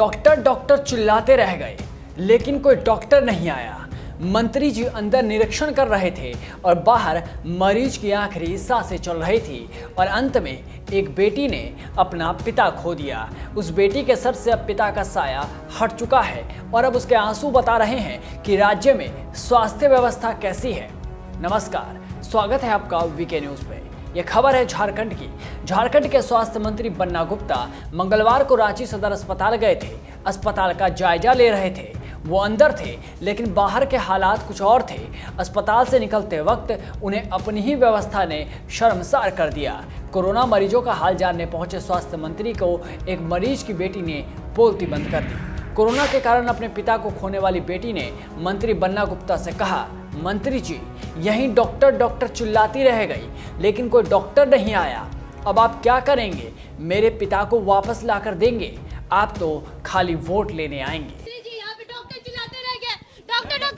Doctor doctor चिल्लाते रह गए, लेकिन कोई डॉक्टर नहीं आया। मंत्री जी अंदर निरीक्षण कर रहे थे और बाहर मरीज की आखिरी सांसें चल रही थी और अंत में एक बेटी ने अपना पिता खो दिया। उस बेटी के सर से अब पिता का साया हट चुका है और अब उसके आंसू बता रहे हैं कि राज्य में स्वास्थ्य व्यवस्था कैसी है। नमस्कार, स्वागत है आपका वीके न्यूज पे। यह खबर है झारखंड की। झारखंड के स्वास्थ्य मंत्री बन्ना गुप्ता मंगलवार को रांची सदर अस्पताल गए थे। अस्पताल का जायजा ले रहे थे। वो अंदर थे, लेकिन बाहर के हालात कुछ और थे। अस्पताल से निकलते वक्त उन्हें अपनी ही व्यवस्था ने शर्मसार कर दिया। कोरोना मरीजों का हाल जानने पहुंचे स्वास्थ्य मंत्री को एक मरीज की बेटी ने बोलती बंद कर दी। कोरोना के कारण अपने पिता को खोने वाली बेटी ने मंत्री बन्ना गुप्ता से कहा, मंत्री जी, यहीं डॉक्टर डॉक्टर चिल्लाती रह गई, लेकिन कोई डॉक्टर नहीं आया। अब आप क्या करेंगे? मेरे पिता को वापस लाकर देंगे? आप तो खाली वोट लेने आएंगे। डॉक्टर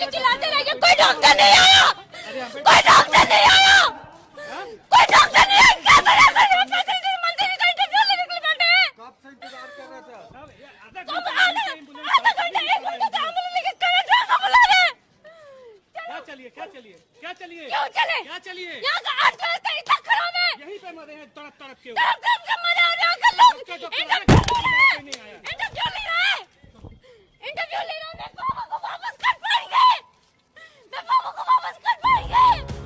चिल्लाते रह गए, कोई डॉक्टर नहीं आया, कोई डॉक्टर नहीं आया, कोई डॉक्टर नहीं आया। क्या करें? मंत्री का इंटरव्यू लेने के लिए बैठे हैं। कब से इंतजार कर रहा था? आधा घंटा एक घंटा से एम्बुलेंस लेके कलेक्टर को बुला रहे हैं। क्या चलिए क्यों चले? क्या चलिए? यहाँ का 8 बजे तक इतना खराब है। यहीं पे मरे हैं तड़प तड़प के। तड़प के मरे हैं यहाँ के लोग। इंटरव्यू ले रहे हैं। मेरे पापा को वापस कर पाएंगे।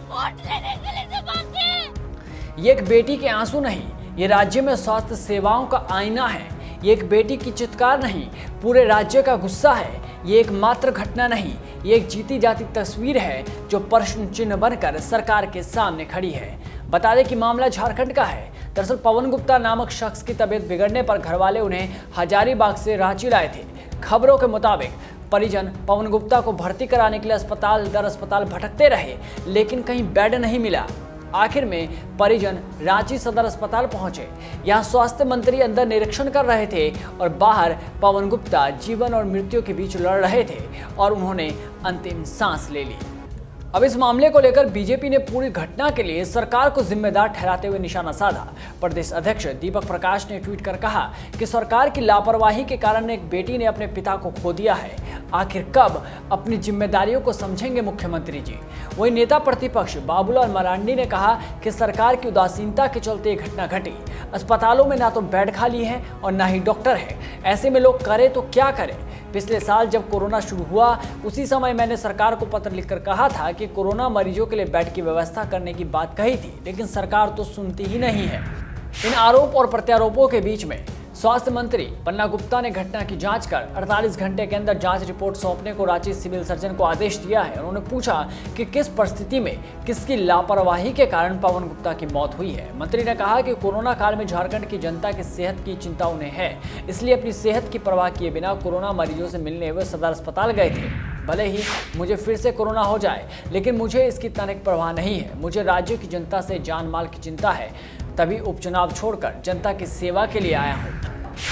वोट लेने के लिए से बाकी। ये एक बेटी के आंसू नहीं, ये राज्य में स्वास्थ्य सेवाओं का आईना है। ये एक बेटी की चित्कार नहीं, पूरे राज्य का गुस्सा है। ये एक मात्र घटना नहीं, ये एक जीती जाती तस्वीर है जो प्रश्न चिन्ह बनकर सरकार के सामने खड़ी है। बता दें कि मामला झारखंड का है। दरअसल पवन गुप्ता नामक शख्स की तबीयत बिगड़ने पर घरवाले उन्हें हजारीबाग से रांची लाए थे। खबरों के मुताबिक परिजन पवन गुप्ता को भर्ती कराने के लिए अस्पताल दर अस्पताल भटकते रहे, लेकिन कहीं बेड नहीं मिला। आखिर में परिजन रांची सदर अस्पताल पहुंचे। यहां स्वास्थ्य मंत्री अंदर निरीक्षण कर रहे थे और बाहर पवन गुप्ता जीवन और मृत्यु के बीच लड़ रहे थे और उन्होंने अंतिम सांस ले ली। अब इस मामले को लेकर बीजेपी ने पूरी घटना के लिए सरकार को जिम्मेदार ठहराते हुए निशाना साधा। प्रदेश अध्यक्ष दीपक प्रकाश ने ट्वीट कर कहा कि सरकार की लापरवाही के कारण एक बेटी ने अपने पिता को खो दिया है। आखिर कब अपनी जिम्मेदारियों को समझेंगे मुख्यमंत्री जी? वही नेता प्रतिपक्ष बाबूलाल मरांडी ने कहा कि सरकार की उदासीनता के चलते ये घटना घटी। अस्पतालों में ना तो बेड खाली है और ना ही डॉक्टर है। ऐसे में लोग करे तो क्या करें? पिछले साल जब कोरोना शुरू हुआ, उसी समय मैंने सरकार को पत्र लिखकर कहा था कि कोरोना मरीजों के लिए बेड की व्यवस्था करने की बात कही थी, लेकिन सरकार तो सुनती ही नहीं है। इन आरोप और प्रत्यारोपों के बीच में स्वास्थ्य मंत्री बन्ना गुप्ता ने घटना की जांच कर 48 घंटे के अंदर जांच रिपोर्ट सौंपने को रांची सिविल सर्जन को आदेश दिया है। उन्होंने पूछा कि किस परिस्थिति में किसकी लापरवाही के कारण पवन गुप्ता की मौत हुई है। मंत्री ने कहा कि कोरोना काल में झारखंड की जनता की सेहत की चिंता उन्हें है, इसलिए अपनी सेहत की परवाह किए बिना कोरोना मरीजों से मिलने वे सदर अस्पताल गए थे। भले ही मुझे फिर से कोरोना हो जाए, लेकिन मुझे इसकी तनिक परवाह नहीं है। मुझे राज्य की जनता से जान माल की चिंता है, तभी उपचुनाव छोड़कर जनता की सेवा के लिए आया हूँ।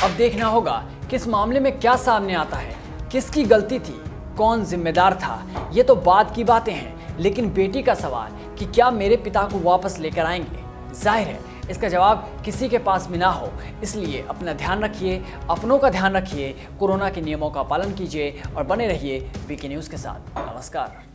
अब देखना होगा कि इस मामले में क्या सामने आता है, किसकी गलती थी, कौन जिम्मेदार था। ये तो बात की बातें हैं, लेकिन बेटी का सवाल कि क्या मेरे पिता को वापस लेकर आएंगे, जाहिर है इसका जवाब किसी के पास भी ना हो। इसलिए अपना ध्यान रखिए, अपनों का ध्यान रखिए, कोरोना के नियमों का पालन कीजिए और बने रहिए वीके न्यूज़ के साथ। नमस्कार।